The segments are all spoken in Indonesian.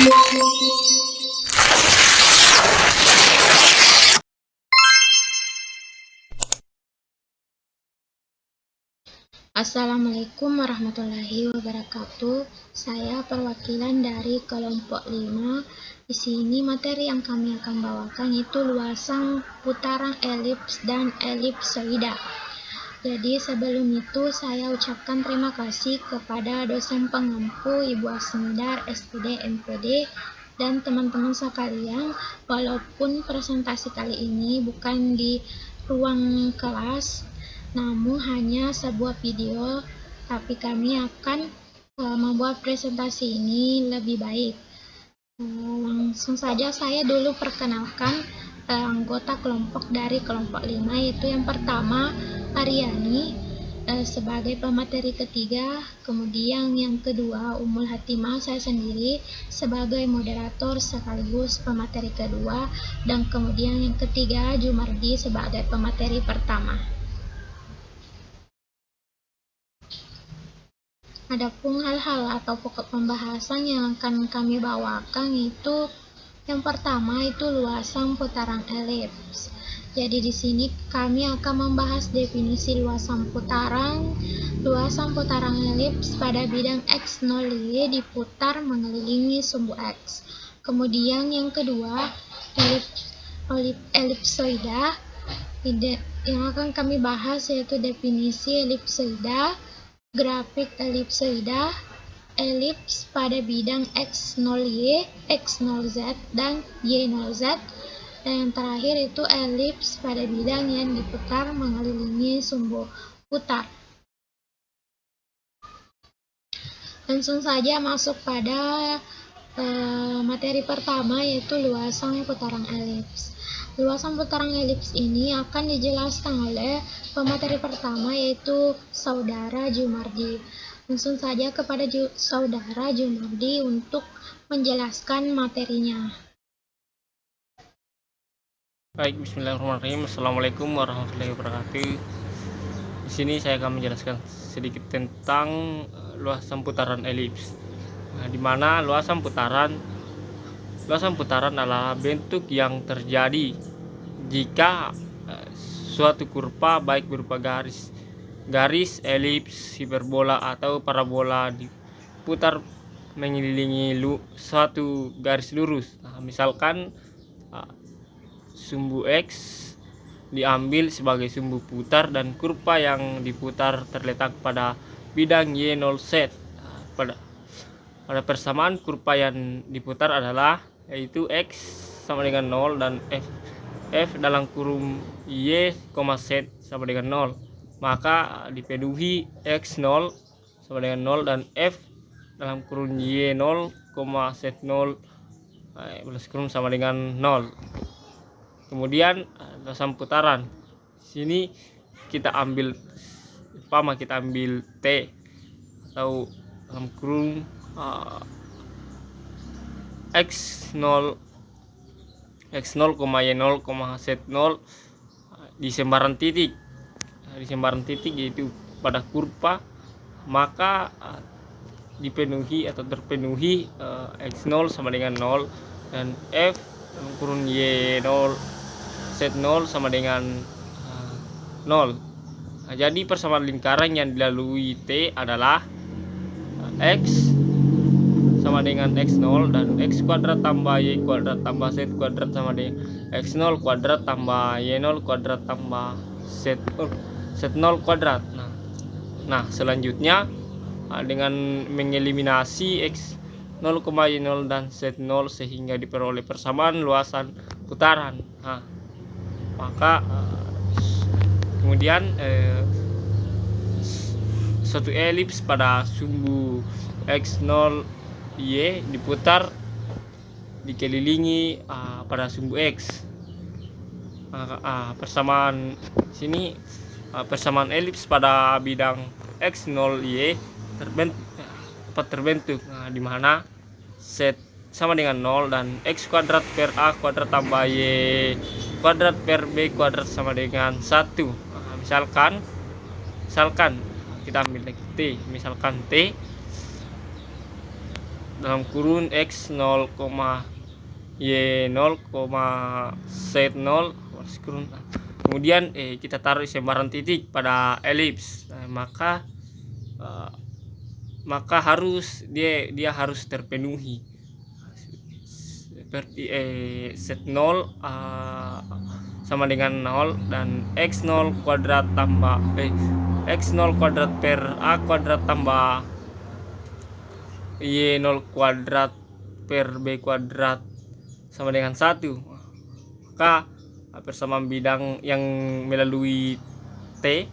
Assalamualaikum warahmatullahi wabarakatuh. Saya perwakilan dari kelompok 5. Di sini materi yang kami akan bawakan itu luasan putaran elips dan elipsoida. Jadi sebelum itu saya ucapkan terima kasih kepada dosen pengampu Ibu Asmidar SPD MPD dan teman-teman sekalian. Walaupun presentasi kali ini bukan di ruang kelas, namun hanya sebuah video, tapi kami akan membuat presentasi ini lebih baik. Langsung saja saya dulu perkenalkan anggota kelompok dari kelompok 5, yaitu yang pertama Aryani sebagai pemateri ketiga, kemudian yang kedua Ummul Hatimah, saya sendiri sebagai moderator sekaligus pemateri kedua, dan kemudian yang ketiga Jumardi sebagai pemateri pertama. Adapun hal-hal atau pokok pembahasan yang akan kami bawakan itu yang pertama itu luasan putaran elips. Jadi di sini kami akan membahas definisi luasan putaran. Luasan putaran elips pada bidang X0Y diputar mengelilingi sumbu X. Kemudian yang kedua elipsoida. Yang akan kami bahas yaitu definisi elipsoida, grafik elipsoida, elips pada bidang X0Y, X0Z, dan Y0Z. Dan yang terakhir itu elips pada bidang yang diputar mengelilingi sumbu putar. Langsung saja masuk pada materi pertama, yaitu luasan putaran elips. Luasan putaran elips ini akan dijelaskan oleh pemateri pertama, yaitu Saudara Jumardi. Langsung saja kepada Saudara Jumardi untuk menjelaskan materinya. Baik, bismillahirrahmanirrahim. Assalamualaikum warahmatullahi wabarakatuh. Di sini saya akan menjelaskan sedikit tentang luasan putaran elips. Di mana luasan putaran adalah bentuk yang terjadi jika suatu kurva baik berupa garis, elips, hiperbola atau parabola diputar mengelilingi suatu garis lurus. Misalkan sumbu X diambil sebagai sumbu putar dan kurva yang diputar terletak pada bidang Y0Z. Pada persamaan kurva yang diputar adalah yaitu X sama dengan 0 dan F dalam kurung Y, Z sama dengan 0. Maka dipenuhi X0 sama dengan 0 dan F dalam kurung Y0, Z0 belas kurung sama dengan 0. Kemudian luasan putaran. Sini kita ambil T atau dalam kurung X0, Y0, Z0 di sembaran titik. Di sembaran titik yaitu pada kurva, maka dipenuhi atau terpenuhi X0 sama dengan 0 dan F dalam kurung Y0, Z0 sama dengan 0. Jadi persamaan lingkaran yang dilalui T adalah X sama dengan X0 dan X kuadrat tambah Y kuadrat tambah Z kuadrat sama dengan X0 kuadrat tambah Y0 kuadrat tambah Z0 kuadrat. Nah, selanjutnya dengan mengeliminasi X0, Y0 dan Z0 sehingga diperoleh persamaan luasan putaran. Maka kemudian suatu elips pada sumbu X0Y diputar dikelilingi pada sumbu X. Persamaan sini persamaan elips pada bidang X0Y terbentuk di mana Z sama dengan 0 dan X kuadrat per A kuadrat tambah Y kuadrat per B kuadrat sama dengan 1. Misalkan kita ambil T, misalkan T dalam kurun X 0, Y 0, Z 0 garis kurun. Kemudian kita taruh sebaran titik pada elips. Maka harus dia harus terpenuhi seperti Z0 sama dengan 0 dan X0 kuadrat tambah X0 kuadrat per A kuadrat tambah Y0 kuadrat per B kuadrat sama dengan 1. Maka persamaan bidang yang melalui T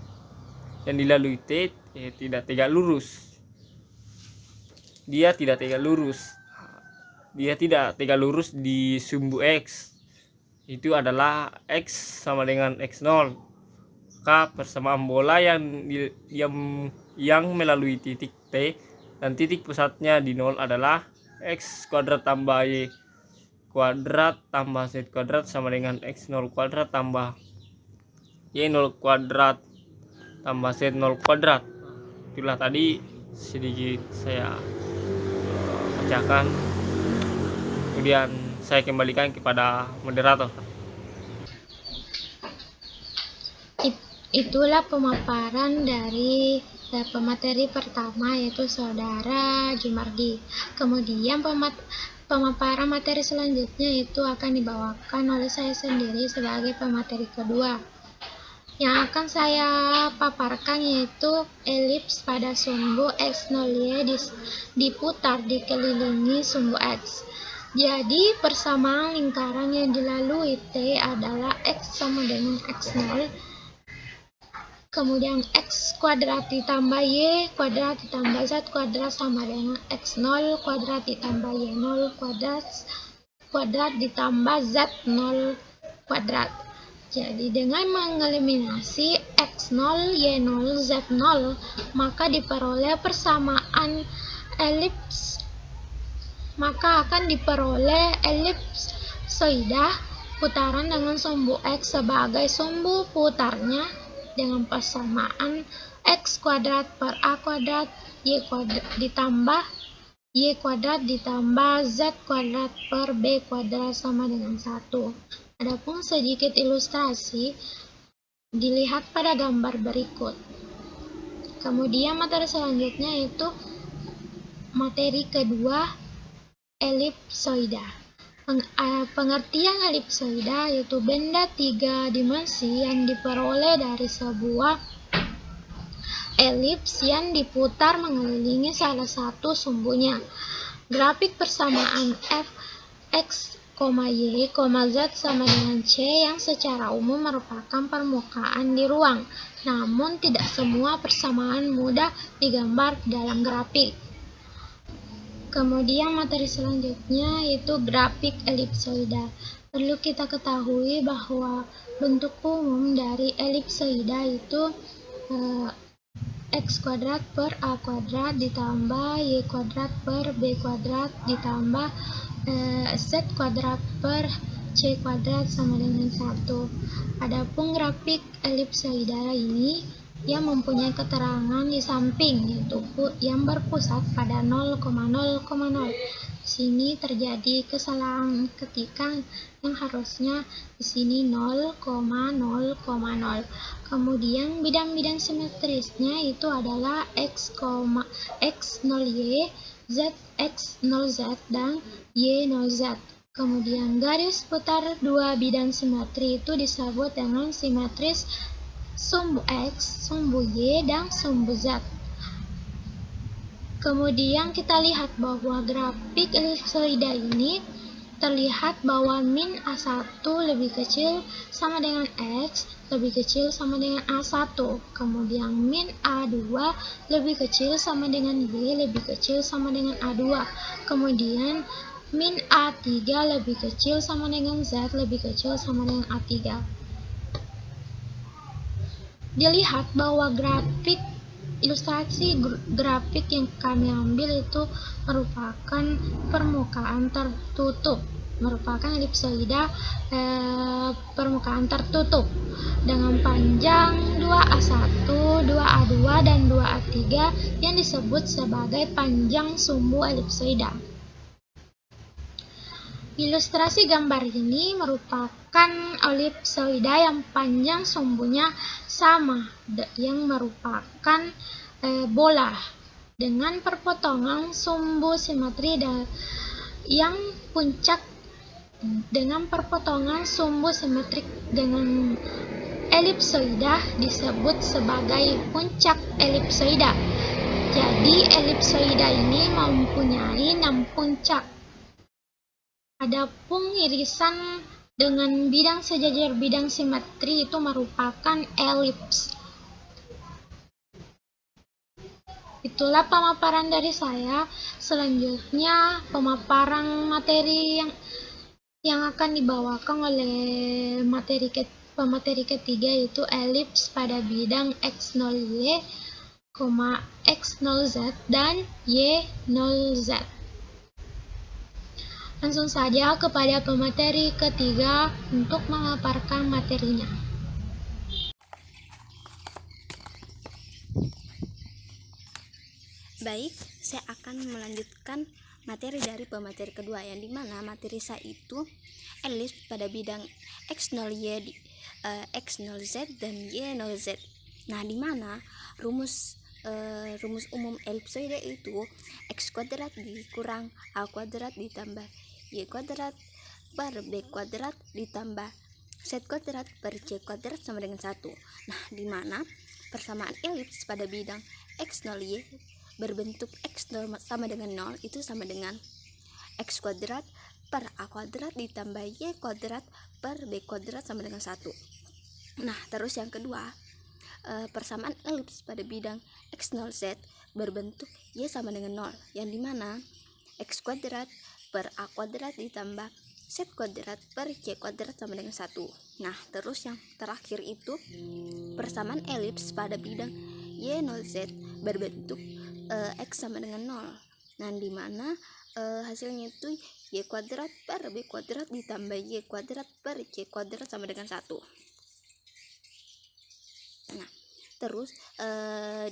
tidak tegak lurus. Dia tidak tegak lurus di sumbu X. Itu adalah X sama dengan X0. Maka persamaan bola yang melalui titik T dan titik pusatnya di 0 adalah X kuadrat tambah Y kuadrat tambah Z kuadrat sama dengan X0 kuadrat tambah Y0 kuadrat tambah Z0 kuadrat. Itulah tadi sedikit saya bacakan, kemudian saya kembalikan kepada moderator. Itulah pemaparan dari pemateri pertama, yaitu saudara Jumardi. Kemudian pemaparan materi selanjutnya itu akan dibawakan oleh saya sendiri sebagai pemateri kedua. Yang akan saya paparkan yaitu elips pada sumbu X0Y diputar dikelilingi sumbu X. Jadi persamaan lingkaran yang dilalui T adalah X sama dengan X0, kemudian X kuadrat ditambah Y kuadrat ditambah Z kuadrat sama dengan X0 kuadrat ditambah Y0 kuadrat ditambah Z0 kuadrat. Jadi dengan mengeliminasi X0, Y0, Z0, maka diperoleh persamaan elips. Maka akan diperoleh elipsoida putaran dengan sumbu X sebagai sumbu putarnya dengan persamaan X kuadrat per A kuadrat Y kuadrat ditambah Y kuadrat ditambah Z kuadrat per B kuadrat sama dengan 1. Adapun sedikit ilustrasi dilihat pada gambar berikut. Kemudian materi selanjutnya yaitu materi kedua, elipsoida. Pengertian elipsoida yaitu benda 3 dimensi yang diperoleh dari sebuah elips yang diputar mengelilingi salah satu sumbunya. Grafik persamaan f x, Y, Z sama dengan C yang secara umum merupakan permukaan di ruang, namun tidak semua persamaan mudah digambar dalam grafik. Kemudian materi selanjutnya yaitu grafik elipsoida. Perlu kita ketahui bahwa bentuk umum dari elipsoida itu X kuadrat per A kuadrat ditambah Y kuadrat per B kuadrat ditambah Z kuadrat per C kuadrat sama dengan 1. Adapun grafik elipsoida ini yang mempunyai keterangan di samping yaitu yang berpusat pada 0,0,0. Di sini terjadi kesalahan ketika yang harusnya di sini 0,0,0. Kemudian bidang-bidang simetrisnya itu adalah X0Y, Z X0Z dan Y0Z. Kemudian garis putar dua bidang simetri itu disebut dengan simetris sumbu X, sumbu Y, dan sumbu Z. Kemudian kita lihat bahwa grafik elipsoida ini terlihat bahwa min A1 lebih kecil sama dengan X lebih kecil sama dengan A1. Kemudian min A2 lebih kecil sama dengan Y lebih kecil sama dengan A2. Kemudian min A3 lebih kecil sama dengan Z lebih kecil sama dengan A3. Dilihat bahwa ilustrasi grafik yang kami ambil itu merupakan permukaan tertutup, merupakan elipsoida permukaan tertutup dengan panjang 2A1, 2A2, dan 2A3 yang disebut sebagai panjang sumbu elipsoida. Ilustrasi gambar ini merupakan elipsoida yang panjang sumbunya sama, yang merupakan bola dengan perpotongan sumbu simetri yang puncak dengan perpotongan sumbu simetrik dengan elipsoida disebut sebagai puncak elipsoida. Jadi elipsoida ini mempunyai 6 puncak. Adapun irisan dengan bidang sejajar bidang simetri itu merupakan elips. Itulah pemaparan dari saya. Selanjutnya pemaparan materi yang akan dibawakan oleh pemateri ketiga, yaitu elips pada bidang X0Y, X0Z, dan Y0Z. Langsung saja kepada pemateri ketiga untuk memaparkan materinya. Baik, saya akan melanjutkan materi dari pemateri kedua, yang dimana materi saya itu elips pada bidang X0Y, X0Z, dan Y0Z. Nah, dimana rumus umum elipsoida itu X kuadrat dikurang A kuadrat ditambah Y kuadrat per B kuadrat ditambah Z kuadrat per C kuadrat sama dengan 1. Nah, dimana persamaan elips pada bidang X0Y berbentuk X0 sama dengan 0 itu sama dengan X kuadrat per A kuadrat ditambah Y kuadrat per B kuadrat sama dengan 1. Nah, terus yang kedua, persamaan elips pada bidang X0Z berbentuk Y sama dengan 0, yang dimana X kuadrat per A kuadrat ditambah Z kuadrat per C kuadrat sama dengan 1. Nah, terus yang terakhir itu persamaan elips pada bidang Y0Z berbentuk X sama dengan 0. Nah, dimana hasilnya itu Y kuadrat per B kuadrat ditambah Y kuadrat per C kuadrat sama dengan 1. Nah, terus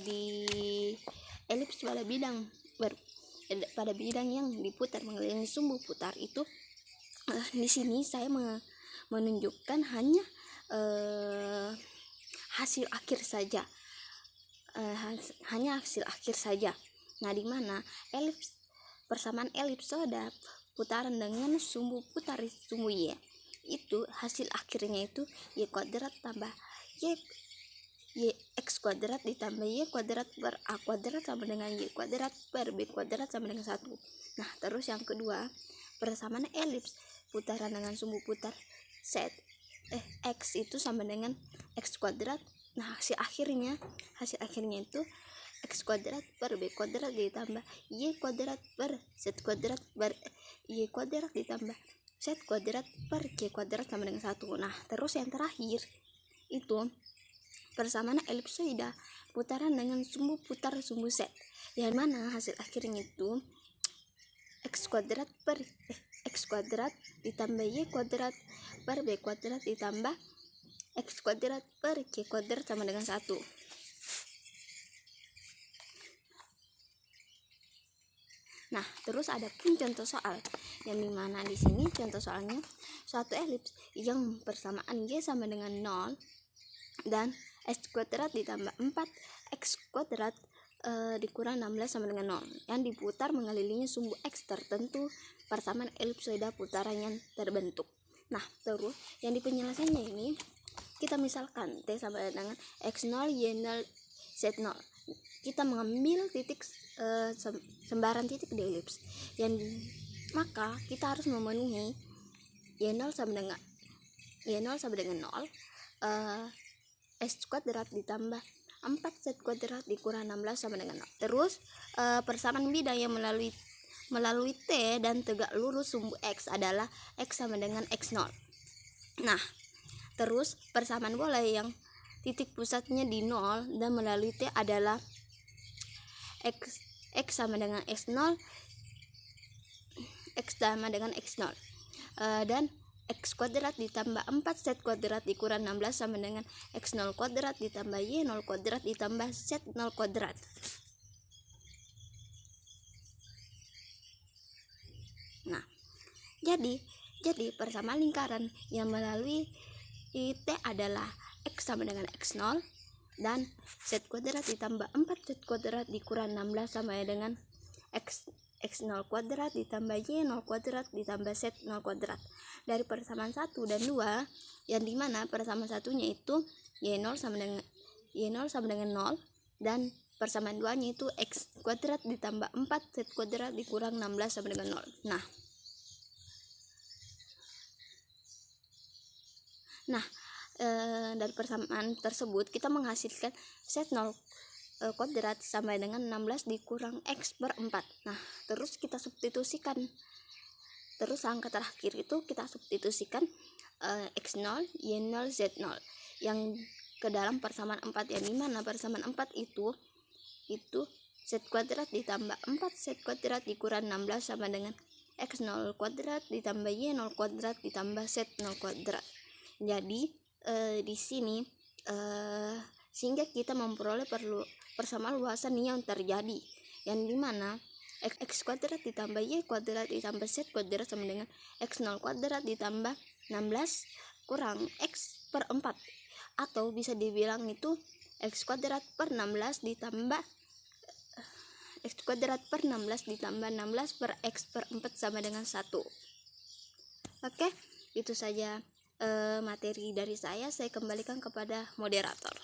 di elips pada bidang yang diputar mengelilingi sumbu putar itu, di sini saya menunjukkan hanya hasil akhir saja. Nah, di mana persamaan elipsoida putaran dengan sumbu putar sumbu Y itu hasil akhirnya itu Y kuadrat tambah Y X kuadrat ditambah Y kuadrat per A kuadrat sama dengan Y kuadrat per B kuadrat sama dengan 1. Nah, terus yang kedua, persamaan elips putaran dengan sumbu putar X itu sama dengan X kuadrat. Nah, hasil akhirnya itu X kuadrat per B kuadrat ditambah Y kuadrat per Z kuadrat per Y kuadrat ditambah Z kuadrat per C kuadrat sama dengan 1. Nah, terus yang terakhir itu persamaan elipsoida putaran dengan sumbu putar sumbu Z, yang mana hasil akhirnya itu X kuadrat ditambah Y kuadrat per B kuadrat ditambah X kuadrat per C kuadrat sama dengan 1. Nah, terus ada pun contoh soal, yang dimana di sini contoh soalnya suatu elips yang persamaan Y sama dengan 0 dan X kuadrat ditambah 4X kuadrat dikurang 16 sama dengan 0 yang diputar mengelilingi sumbu X tertentu, persamaan elipsoida putaran yang terbentuk. Nah, terus yang di penjelasannya ini kita misalkan T sama dengan X0, Y0, Z0. Kita mengambil titik sembaran titik di elips, maka kita harus memenuhi Y0 sama dengan 0, X kuadrat ditambah 4Z kuadrat dikurang 16 sama dengan 0. Terus persamaan bidang yang melalui T dan tegak lurus sumbu X adalah X sama dengan X0. Nah, terus persamaan bola yang titik pusatnya di 0 dan melalui T adalah X sama dengan X0, X sama dengan X0, dan X kuadrat ditambah 4Z kuadrat dikurang 16 sama dengan X0 kuadrat ditambah Y0 kuadrat ditambah Z0 kuadrat. Nah, jadi Jadi persamaan lingkaran yang melalui T adalah X sama dengan X0 dan Z kuadrat ditambah 4Z kuadrat dikurang 16 sama dengan X0 kuadrat ditambah Y0 kuadrat ditambah Z0 kuadrat. Dari persamaan 1 dan 2 yang dimana persamaan satunya itu Y0 sama dengan 0 dan persamaan 2 nya itu X kuadrat ditambah 4Z kuadrat dikurang 16 sama dengan 0. Nah, dari persamaan tersebut kita menghasilkan Z0 kuadrat sama dengan 16 dikurang X per 4. Nah, terus kita substitusikan. Terus angka terakhir itu kita substitusikan X0, Y0, Z0 yang ke dalam persamaan 4, yang dimana persamaan 4 itu Z kuadrat ditambah 4Z kuadrat dikurang 16 sama dengan X0 kuadrat ditambah Y0 kuadrat ditambah Z0 kuadrat. Jadi di sini sehingga kita memperoleh persamaan luasan yang terjadi, yang dimana X kuadrat ditambah Y kuadrat ditambah Z kuadrat sama dengan X0 kuadrat ditambah 16 kurang X per 4, atau bisa dibilang itu X kuadrat per 16 ditambah X kuadrat per 16 ditambah 16 per X per 4 sama dengan 1. Oke, itu saja materi dari saya kembalikan kepada moderator.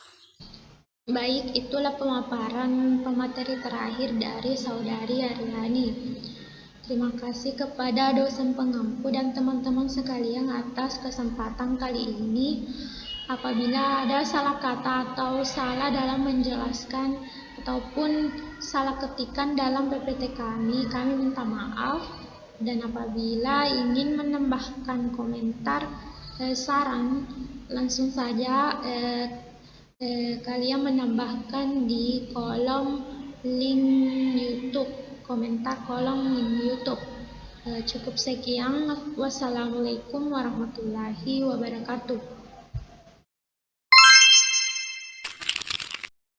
Baik, itulah pemaparan pemateri terakhir dari Saudari Aryani. Terima kasih kepada dosen pengampu dan teman-teman sekalian atas kesempatan kali ini. Apabila ada salah kata atau salah dalam menjelaskan ataupun salah ketikan dalam PPT kami minta maaf. Dan apabila ingin menambahkan komentar, saran, langsung saja kalian menambahkan di kolom link YouTube, komentar kolom link YouTube. Cukup sekian. Wassalamualaikum warahmatullahi wabarakatuh.